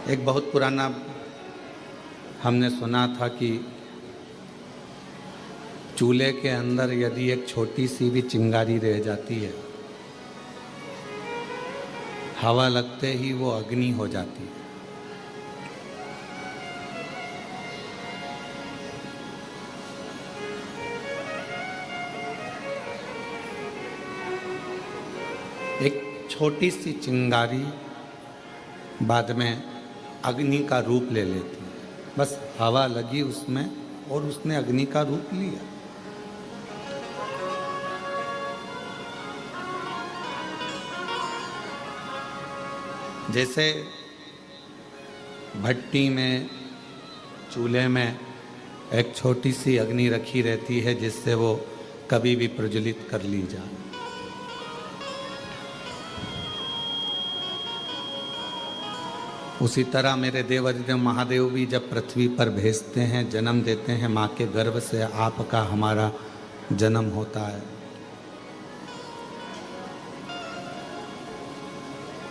एक बहुत पुराना हमने सुना था कि चूल्हे के अंदर यदि एक छोटी सी भी चिंगारी रह जाती है, हवा लगते ही वो अग्नि हो जाती है। एक छोटी सी चिंगारी बाद में अग्नि का रूप ले लेती है। बस हवा लगी उसमें और उसने अग्नि का रूप लिया। जैसे भट्टी में, चूल्हे में एक छोटी सी अग्नि रखी रहती है जिससे वो कभी भी प्रज्वलित कर ली जाए। उसी तरह मेरे देवाधिदेव महादेव भी जब पृथ्वी पर भेजते हैं, जन्म देते हैं, माँ के गर्भ से आपका हमारा जन्म होता है।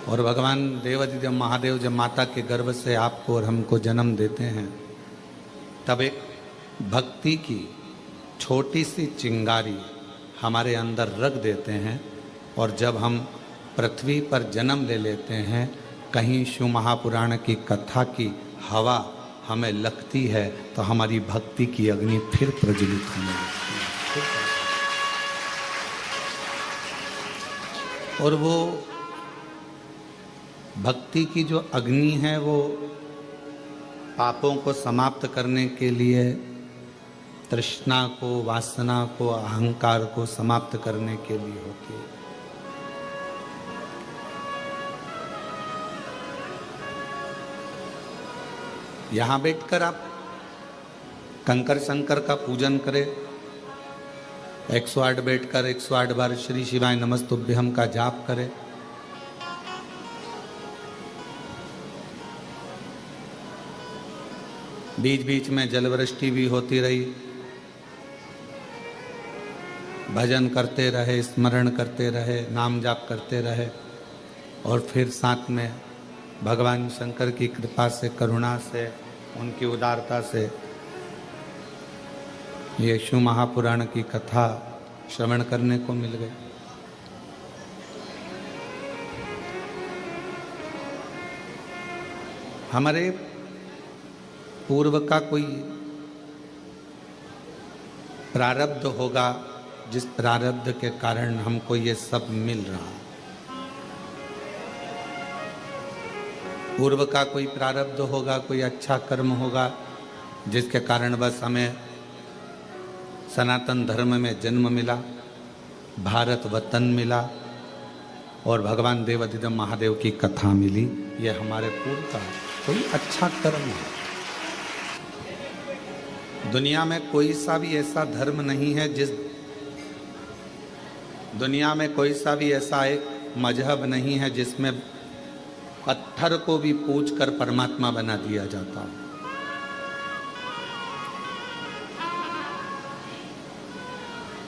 और भगवान देवाधिदेव महादेव जब माता के गर्भ से आपको और हमको जन्म देते हैं, तब एक भक्ति की छोटी सी चिंगारी हमारे अंदर रख देते हैं। और जब हम पृथ्वी पर जन्म ले लेते हैं, कहीं शिव महापुराण की कथा की हवा हमें लगती है तो हमारी भक्ति की अग्नि फिर प्रज्वलित होने लगती है। और वो भक्ति की जो अग्नि है वो पापों को समाप्त करने के लिए, तृष्णा को, वासना को, अहंकार को समाप्त करने के लिए होती है। यहाँ बैठकर आप कंकर शंकर का पूजन करें, 108 बैठकर 108 बार श्री शिवाय नमस्तुभ्यम का जाप करें। बीच बीच में जलवृष्टि भी होती रही, भजन करते रहे, स्मरण करते रहे, नाम जाप करते रहे। और फिर साथ में भगवान शंकर की कृपा से, करुणा से, उनकी उदारता से ये शिव महापुराण की कथा श्रवण करने को मिल गई। हमारे पूर्व का कोई प्रारब्ध होगा जिस प्रारब्ध के कारण हमको ये सब मिल रहा है। पूर्व का कोई प्रारब्ध होगा, कोई अच्छा कर्म होगा जिसके कारण बस हमें सनातन धर्म में जन्म मिला, भारत वतन मिला और भगवान देवाधिदेव महादेव की कथा मिली। ये हमारे पूर्व का कोई अच्छा कर्म है। दुनिया में कोई सा भी ऐसा धर्म नहीं है दुनिया में कोई सा भी ऐसा एक मजहब नहीं है जिसमें पत्थर को भी पूज कर परमात्मा बना दिया जाता है।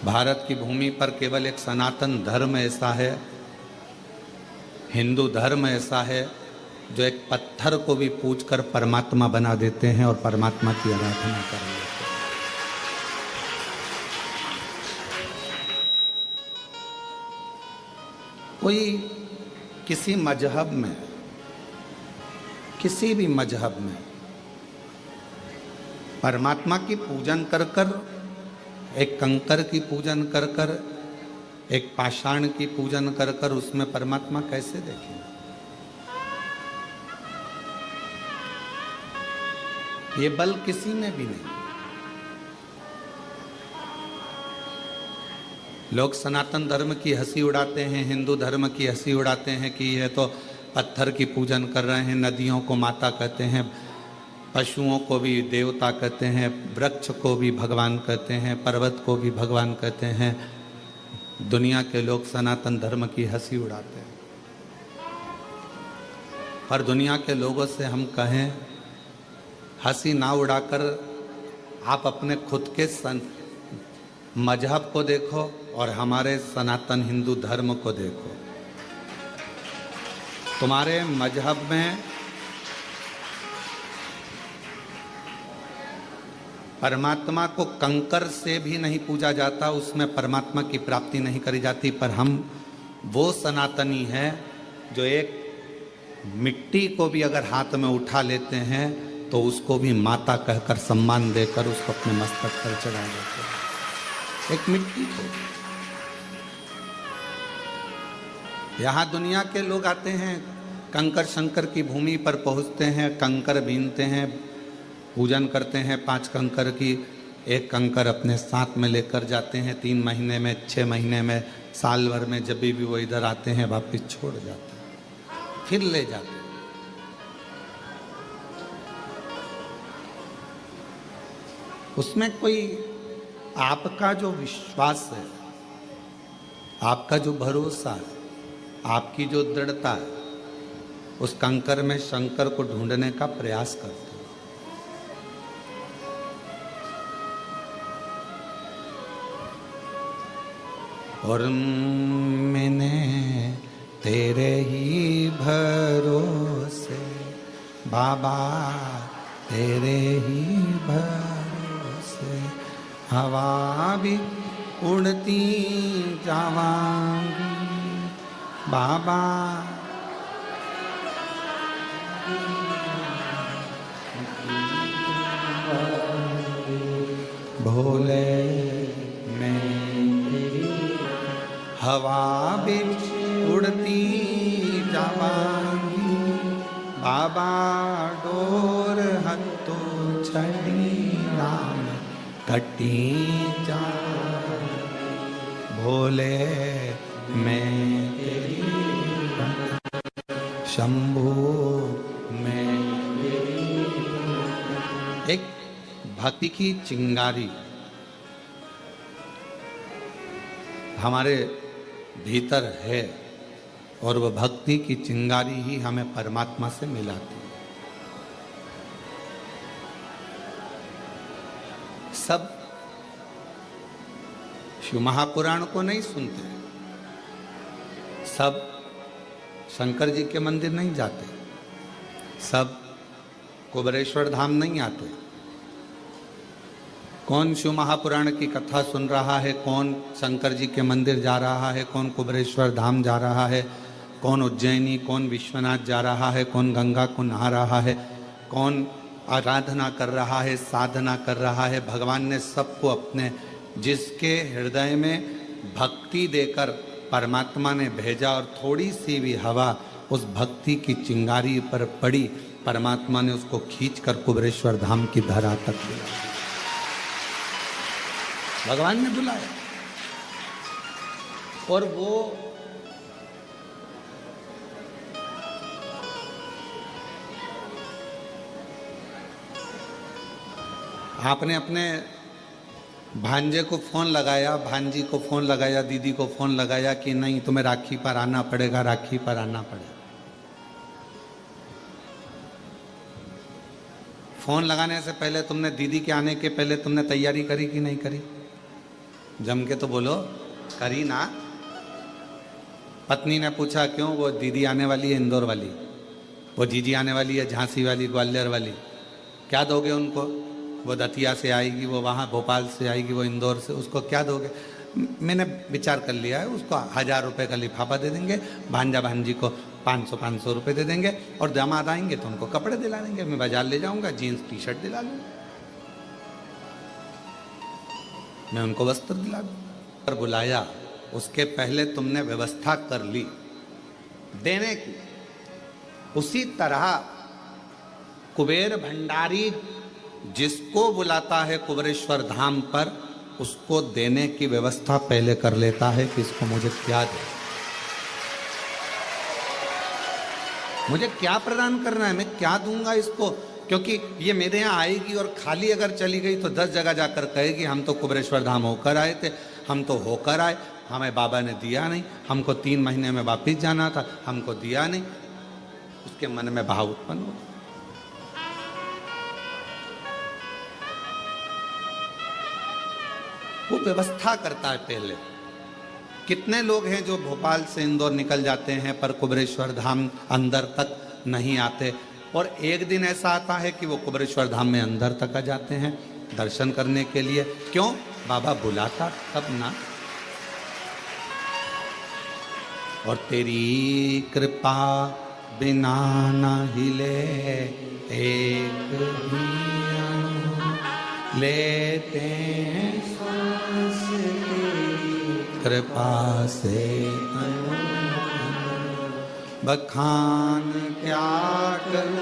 भारत की भूमि पर केवल एक सनातन धर्म ऐसा है, हिंदू धर्म ऐसा है जो एक पत्थर को भी पूज कर परमात्मा बना देते हैं और परमात्मा की आराधना कर लेते हैं। कोई किसी मजहब में, किसी भी मजहब में परमात्मा की पूजन कर कर, एक कंकर की पूजन कर कर, एक पाषाण की पूजन कर कर उसमें परमात्मा कैसे देखें? ये बल किसी में भी नहीं। लोग सनातन धर्म की हंसी उड़ाते हैं, हिंदू धर्म की हंसी उड़ाते हैं कि ये तो पत्थर की पूजन कर रहे हैं, नदियों को माता कहते हैं, पशुओं को भी देवता कहते हैं, वृक्ष को भी भगवान कहते हैं, पर्वत को भी भगवान कहते हैं। दुनिया के लोग सनातन धर्म की हंसी उड़ाते हैं। पर दुनिया के लोगों से हम कहें, हंसी ना उड़ाकर आप अपने खुद के मजहब को देखो और हमारे सनातन हिंदू धर्म को देखो। तुम्हारे मजहब में परमात्मा को कंकर से भी नहीं पूजा जाता, उसमें परमात्मा की प्राप्ति नहीं करी जाती। पर हम वो सनातनी हैं जो एक मिट्टी को भी अगर हाथ में उठा लेते हैं तो उसको भी माता कहकर सम्मान देकर उसको अपने मस्तक पर चढ़ा देते हैं। एक मिट्टी को। यहाँ दुनिया के लोग आते हैं, कंकर शंकर की भूमि पर पहुँचते हैं, कंकर बीनते हैं, पूजन करते हैं 5 कंकर की। एक कंकर अपने साथ में लेकर जाते हैं, 3 महीने में, 6 महीने में, साल भर में, जब भी वो इधर आते हैं वापस छोड़ जाते हैं, फिर ले जाते हैं। उसमें कोई आपका जो विश्वास है, आपका जो भरोसा है, आपकी जो दृढ़ता है, उस कंकर में शंकर को ढूंढने का प्रयास करते हैं। और मैंने तेरे ही भरोसे बाबा, तेरे ही भरोसे हवा भी उड़ती जावांगी बाबा। भोले हवा बिच उड़ती जावांगी बाबा, डोर हत्तो छड़ी राम कटी जा। भोले मैं तेरी शंभू मैं तेरी। एक भक्ति की चिंगारी हमारे भीतर है और वह भक्ति की चिंगारी ही हमें परमात्मा से मिलाती है। सब शिव महापुराण को नहीं सुनते, सब शंकर जी के मंदिर नहीं जाते, सब कुबेरेश्वर धाम नहीं आते। कौन शिव महापुराण की कथा सुन रहा है, कौन शंकर जी के मंदिर जा रहा है, कौन कुबेरेश्वर धाम जा रहा है, कौन उज्जैनी, कौन विश्वनाथ जा रहा है, कौन गंगा को नहा रहा है, कौन आराधना कर रहा है, साधना कर रहा है। भगवान ने सबको अपने, जिसके हृदय में भक्ति देकर परमात्मा ने भेजा और थोड़ी सी भी हवा उस भक्ति की चिंगारी पर पड़ी, परमात्मा ने उसको खींचकर कुबेरेश्वर धाम की धरा तक दिया। भगवान ने बुलाया और वो आपने अपने भांजे को फोन लगाया, भांजी को फोन लगाया, दीदी को फोन लगाया कि नहीं तुम्हें राखी पर आना पड़ेगा, राखी पर आना पड़ेगा। फोन लगाने से पहले तुमने, दीदी के आने के पहले तुमने तैयारी करी कि नहीं करी? जम के तो बोलो, करी ना। पत्नी ने पूछा क्यों? वो दीदी आने वाली है इंदौर वाली, वो जीजी आने वाली है झांसी वाली, ग्वालियर वाली, क्या दोगे उनको? वो दतिया से आएगी, वो वहाँ भोपाल से आएगी, वो इंदौर से, उसको क्या दोगे? मैंने विचार कर लिया है, उसको 1000 रुपये का लिफाफा दे देंगे, भांजा भांजी को 500 रुपये दे देंगे और दामाद आएंगे तो उनको कपड़े दिला देंगे। मैं बाजार ले जाऊंगा, जीन्स टी शर्ट दिला लूँगा, मैं उनको वस्त्र दिला दूँ। पर बुलाया, उसके पहले तुमने व्यवस्था कर ली देने की। उसी तरह कुबेर भंडारी जिसको बुलाता है कुबेरेश्वर धाम पर, उसको देने की व्यवस्था पहले कर लेता है कि इसको मुझे क्या दे, मुझे क्या प्रदान करना है, मैं क्या दूंगा इसको। क्योंकि ये मेरे यहाँ आएगी और खाली अगर चली गई तो 10 जगह जाकर कहेगी हम तो कुबेरेश्वर धाम होकर आए थे, हम तो होकर आए, हमें बाबा ने दिया नहीं, हमको 3 महीने में वापिस जाना था, हमको दिया नहीं। उसके मन में भाव उत्पन्न हो। वो व्यवस्था करता है पहले। कितने लोग हैं जो भोपाल से इंदौर निकल जाते हैं पर कुबेरेश्वर धाम अंदर तक नहीं आते, और एक दिन ऐसा आता है कि वो कुबेरेश्वर धाम में अंदर तक आ जाते हैं, दर्शन करने के लिए। क्यों? बाबा बुलाता तब ना। और तेरी कृपा बिना न हिले एक भी अणु, लेते हैं सांस तेरी कृपा से अणु। बखान क्या करूं